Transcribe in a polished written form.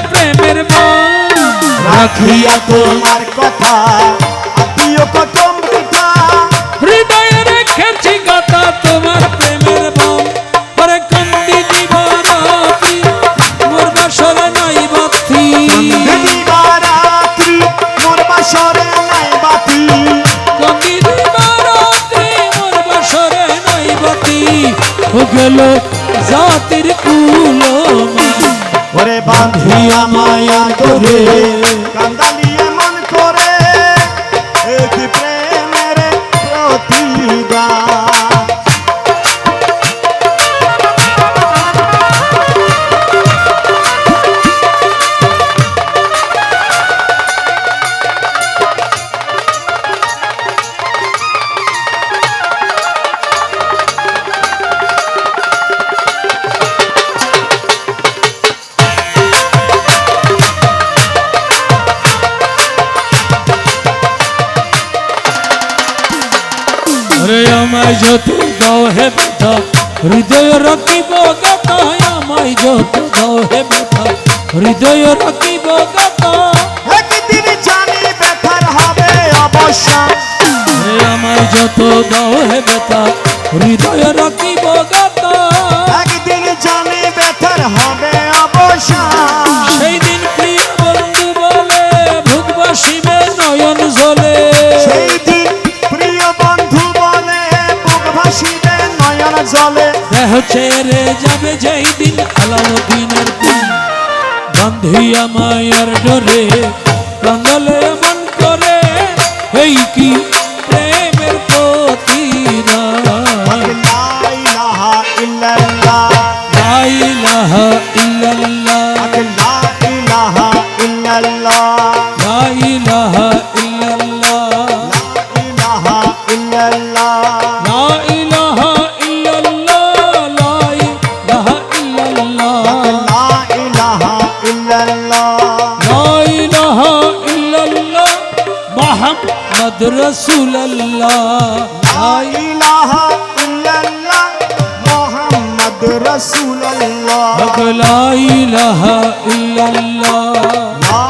প্রেমের বন রাখিয়া তোমার কথা আত্মীয় কুটুম পিতা হৃদয়ে রেখেছি কথা তোমার প্রেমের বন পরে কান্দি দিবারাত্রি মোর বাসরে নাই বাতি দিবারাত্রি মোর বাসরে নাই বাতি কান্দি দিবারাত্রি মোর বাসরে নাই বাতি ও গেল জাতির কুলমা ওরে বাঁধিয়া মায়া করে কান্দালিয়ে মন করে এক প্রেমের প্রতিদান রে আমায় যত দাও হে ব্যথা হৃদয় রাখিব গাথা আমায় যত দাও হে ব্যথা হৃদয় রাখিব গাথা একদিন জানি ব্যথার হবে অবসান রে আমায় যত দাও হে ব্যথা হৃদয় রাখিব গাথা একদিন জানি ব্যথার হবে অবসান সেই দিন প্রিয় বন্ধু বলে ভুগবাসিবে নয়ন জলে সেই দিন প্রিয় বন্ধু বলে বুক ভাসিবে নয়ন জলে দেহ ছেড়ে যাবে যেই দিন আলাউদ্দিনের দিন বান্ধিয়া মায়ার ডরে কান্দলে মন করে এই কি প্রেমের প্রতিদান লা ইলাহা ইল্লাল্লাহ লা ইলাহা ইল্লাল্লাহ লা ইলাহা ইল্লাল্লাহ লা ইলাহা ইল্লাল্লাহ ইলাহা ইল্লাল্লাহ লা ইলাহা ইল্লাল্লাহ লা ইলাহা ইল্লাল্লাহ লা ইলাহা ইল্লাল্লাহ লা ইলাহা ইল্লাল্লাহ মুহাম্মদ রাসূলুল্লাহ লা ইলাহা ইল্লাল্লাহ মুহাম্মদ রাসূলুল্লাহ লা ইলাহা ইল্লাল্লাহ লা